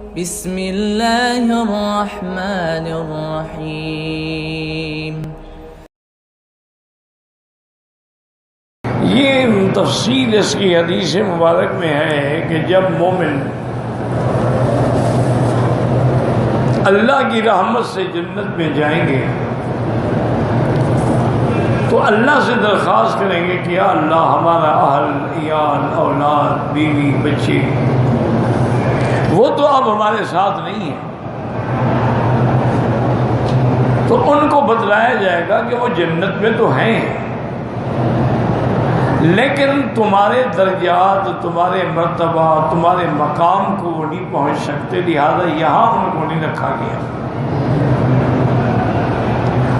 بسم اللہ الرحمن الرحیم۔ یہ تفصیل اس کی حدیث مبارک میں ہے کہ جب مومن اللہ کی رحمت سے جنت میں جائیں گے تو اللہ سے درخواست کریں گے کہ یا اللہ ہمارا اہل عیال اولاد بیوی بچے وہ تو اب ہمارے ساتھ نہیں ہیں، تو ان کو بتلایا جائے گا کہ وہ جنت میں تو ہیں لیکن تمہارے درجات، تمہارے مرتبہ، تمہارے مقام کو وہ نہیں پہنچ سکتے، لہذا یہاں ان کو نہیں رکھا گیا۔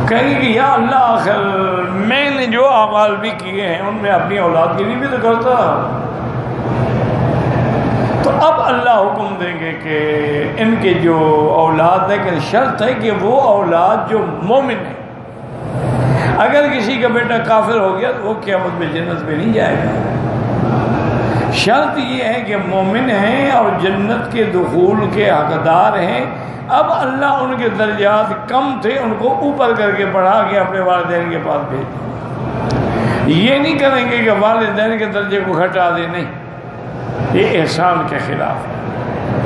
کہیں گے کہ یا اللہ آخر میں نے جو اعمال بھی کیے ہیں ان میں اپنی اولاد کے لیے بھی تو کرتا، تو اب اللہ حکم دیں گے کہ ان کے جو اولاد ہے کہ شرط ہے کہ وہ اولاد جو مومن ہے، اگر کسی کا بیٹا کافر ہو گیا تو وہ قیامت میں جنت میں نہیں جائے گا۔ شرط یہ ہے کہ مومن ہیں اور جنت کے دخول کے حقدار ہیں۔ اب اللہ ان کے درجات کم تھے، ان کو اوپر کر کے بڑھا کے اپنے والدین کے پاس بھیج دیں۔ یہ نہیں کریں گے کہ والدین کے درجے کو گھٹا دیں، نہیں، یہ احسان کے خلاف ہے۔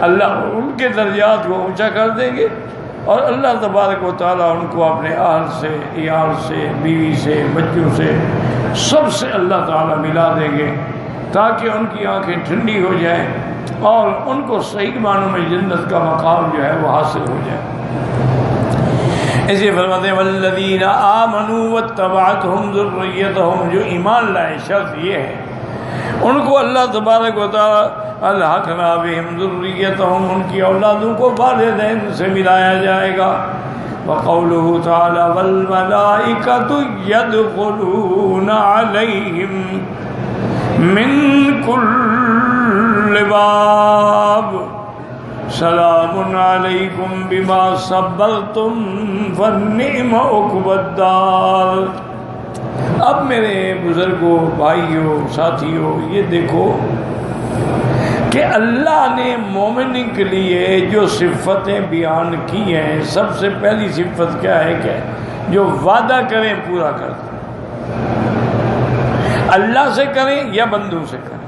اللہ ان کے درجات کو اونچا کر دیں گے اور اللہ تبارک و تعالیٰ ان کو اپنے اہل سے، عیال سے، بیوی سے، بچوں سے، سب سے اللہ تعالیٰ ملا دیں گے تاکہ ان کی آنکھیں ٹھنڈی ہو جائیں اور ان کو صحیح معنوں میں جنت کا مقام جو ہے وہ حاصل ہو جائے۔ ایسے فرماتے ہیں والذین آمنوا واتبعتہم ذریتہم، جو ایمان لائے، شرط یہ ہے ان کو اللہ تبارک و تعالیٰ الحقنا بہم ذریتہم، ان کی اولادوں کو والدین سے ملایا جائے گا۔ وقولہ تعالی والملائکۃ یدخلون علیہم من کل باب سلام علیکم بما صبرتم فنعم عقبی الدار۔ اب میرے بزرگوں، بھائیوں، ساتھیوں، یہ دیکھو کہ اللہ نے مومن کے لیے جو صفتیں بیان کی ہیں، سب سے پہلی صفت کیا ہے کہ جو وعدہ کریں پورا کر دیں، اللہ سے کریں یا بندوں سے کریں۔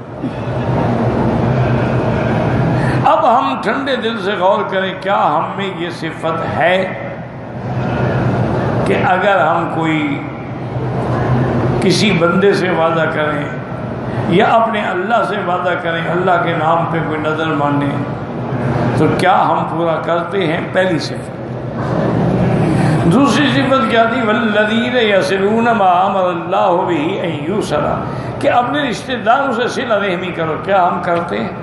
اب ہم ٹھنڈے دل سے غور کریں، کیا ہم میں یہ صفت ہے کہ اگر ہم کوئی کسی بندے سے وعدہ کریں یا اپنے اللہ سے وعدہ کریں، اللہ کے نام پہ کوئی نظر مانیں، تو کیا ہم پورا کرتے ہیں؟ پہلی صفت۔ دوسری صفت کیا تھی؟ والذین یصلون ما امر اللہ بہ ان یوصل، کہ اپنے رشتہ داروں سے صلہ رحمی کرو۔ کیا ہم کرتے ہیں؟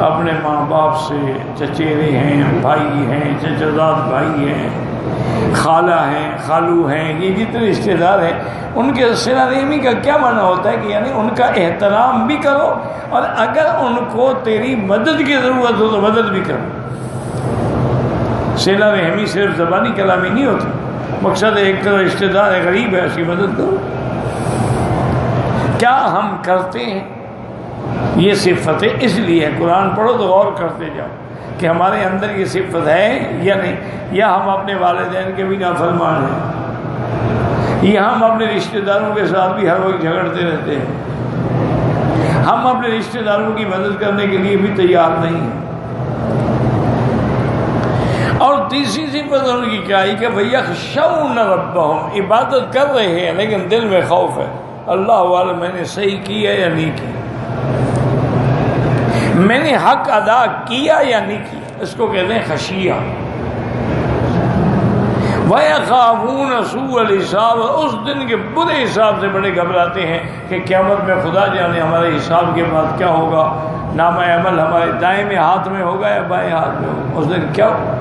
اپنے ماں باپ سے، چچیرے ہیں، بھائی ہیں، چچاداد بھائی ہیں، خالہ ہیں، خالو ہیں، یہ جتنے رشتہ دار ہیں ان کے صلہ رحمی کا کیا معنی ہوتا ہے کہ یعنی ان کا احترام بھی کرو اور اگر ان کو تیری مدد کی ضرورت ہو تو مدد بھی کرو۔ صلہ رحمی صرف زبانی کلامی نہیں ہوتی، مقصد ایک طرح رشتہ دار ہے، غریب ہے، اس کی مدد کرو۔ کیا ہم کرتے ہیں یہ صفتیں؟ اس لیے قرآن پڑھو تو غور کرتے جاؤ کہ ہمارے اندر یہ صفت ہے یا نہیں، یا ہم اپنے والدین کے بھی نافرمان ہیں، یا ہم اپنے رشتہ داروں کے ساتھ بھی ہر وقت جھگڑتے رہتے ہیں، ہم اپنے رشتہ داروں کی مدد کرنے کے لیے بھی تیار نہیں ہیں۔ اور تیسری صفت ان کی کیا ہے کہ وَيَخْشَوْنَ رَبَّهُمْ، عبادت کر رہے ہیں لیکن دل میں خوف ہے، اللہ عالم میں نے صحیح کی ہے یا نہیں کی، میں نے حق ادا کیا یا نہیں کیا، اس کو کہتے ہیں خشیہ۔ وَيَخَافُونَ سُوءَ الْحِسَابِ، اس دن کے برے حساب سے بڑے گھبراتے ہیں کہ قیامت میں خدا جانے ہمارے حساب کے بعد کیا ہوگا، نامہ عمل ہمارے دائیں میں ہاتھ میں ہوگا یا بائیں ہاتھ میں ہوگا، اس دن کیا ہوگا۔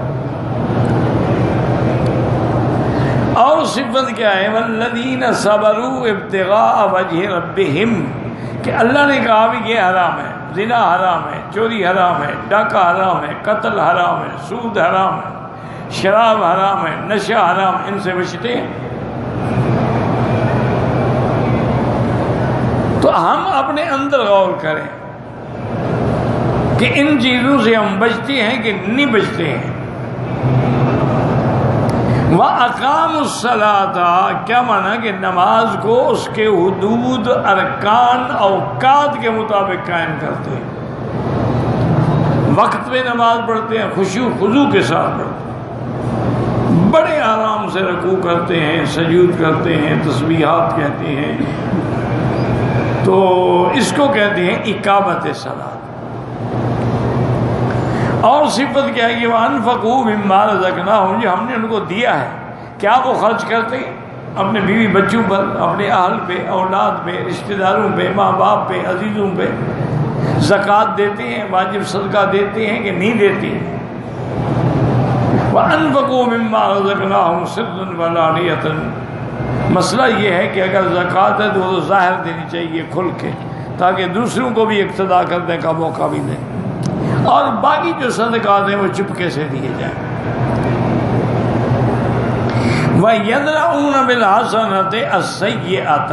اور صفت کیا ہے؟ وَالَّذِينَ صَبَرُوا ابْتِغَاءَ وَجْهِ رَبِّهِمْ، کہ اللہ نے کہا بھی یہ حرام ہے، زنا حرام ہے، چوری حرام ہے، ڈاکہ حرام ہے، قتل حرام ہے، سود حرام ہے، شراب حرام ہے، نشہ حرام، ان سے بچتے ہیں۔ تو ہم اپنے اندر غور کریں کہ ان چیزوں سے ہم بچتے ہیں کہ نہیں بچتے ہیں۔ وَأَقَامُوا الصَّلَاةَ، کیا مانا کہ نماز کو اس کے حدود، ارکان، اوقات کے مطابق قائم کرتے ہیں، وقت پہ نماز پڑھتے ہیں، خشوع خضوع کے ساتھ پڑھتے ہیں، بڑے آرام سے رکوع کرتے ہیں، سجود کرتے ہیں، تسبیحات کہتے ہیں، تو اس کو کہتے ہیں اقامت صلاۃ۔ اور صفت کیا ہے کہ وَأَنفَقُوا مِمَّا رَزَقْنَاهُمْ، جو ہم نے ان کو دیا ہے، کیا وہ خرچ کرتے ہیں اپنے بیوی بچوں پر، اپنے اہل پہ، اولاد پہ، رشتہ داروں پہ، ماں باپ پہ، عزیزوں پہ، زکوٰۃ دیتے ہیں، واجب صدقہ دیتے ہیں کہ نہیں دیتے ہیں؟ وَأَنفَقُوا مِمَّا رَزَقْنَاهُمْ سِرًّا وَعَلَانِيَةً، مسئلہ یہ ہے کہ اگر زکوٰۃ ہے تو وہ ظاہر دینی چاہیے کھل کے، تاکہ دوسروں کو بھی اقتدا کرنے کا موقع بھی دیں، اور باقی جو صدقات ہیں وہ چپکے سے دیے جائیں۔ وَيَدْرَؤُونَ بِالْحَسَنَةِ السَّيِّئَةَ،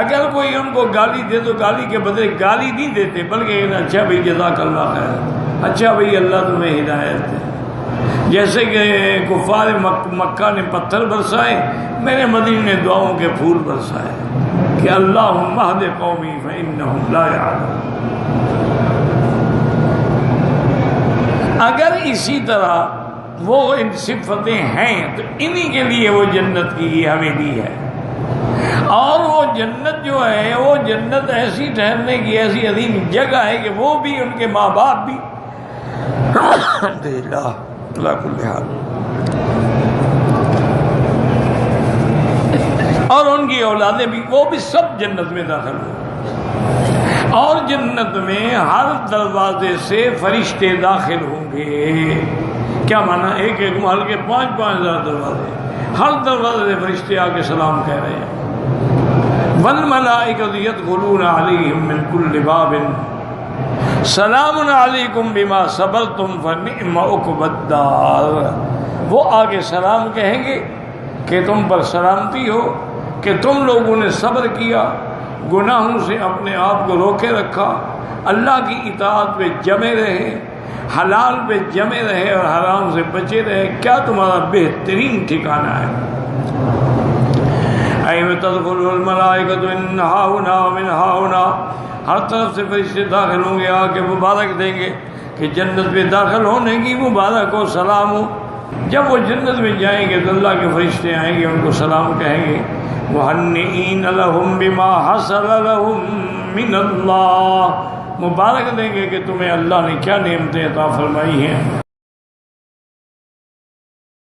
اگر کوئی ان کو گالی دے تو گالی کے بدلے گالی نہیں دیتے، بلکہ اچھا بھائی جزاک اللہ خیر، اچھا بھائی اللہ تمہیں ہدایت دے۔ جیسے کہ کفار مکہ نے پتھر برسائے، میرے مدینے نے دعاؤں کے پھول برسائے کہ اللہم اہد قومی فإنہم لا یعلمون۔ اگر اسی طرح وہ ان صفتیں ہیں تو انہی کے لیے وہ جنت کی حویلی ہے، اور وہ جنت جو ہے وہ جنت ایسی ٹھہرنے کی ایسی عظیم جگہ ہے کہ وہ بھی، ان کے ماں باپ بھی الحمدللہ اللہ کل حال، اور ان کی اولادیں بھی، وہ بھی سب جنت میں داخل ہوں، اور جنت میں ہر دروازے سے فرشتے داخل ہوں گے۔ کیا مانا؟ ایک ایک محل کے 5,000 دروازے، ہر دروازے سے فرشتے آ کے سلام کہہ رہے ہیں۔ وَالْمَلَائِكَةُ يَدْخُلُونَ عَلَيْهِمْ مِنْ كُلِّ بَابٍ سَلَامٌ عَلَيْكُمْ بِمَا صَبَرْتُمْ فَنِعْمَ عُقْبَى الدَّارِ، وہ آگے سلام کہیں گے کہ تم پر سلامتی ہو کہ تم لوگوں نے صبر کیا، گناہوں سے اپنے آپ کو روکے رکھا، اللہ کی اطاعت پہ جمے رہے، حلال پہ جمے رہے اور حرام سے بچے رہے، کیا تمہارا بہترین ٹھکانہ ہے۔ اَيْنَ تَدْخُلُ الْمَلَائِكَةُ مِنْ هَٰهُنَا وَمِنْ هَٰهُنَا، ہر طرف سے فرشتے داخل ہوں گے، آ کے مبارک دیں گے کہ جنت میں داخل ہونے کی مبارک ہو، سلام ہو۔ جب وہ جنت میں جائیں گے تو اللہ کے فرشتے آئیں گے، ان کو سلام کہیں گے، مُهَنِّئِينَ لَهُمْ بِمَا حَصَلَ لَهُمْ مِنَ اللَّهِ، مبارک دیں گے کہ تمہیں اللہ نے کیا نعمتیں عطا فرمائی ہیں۔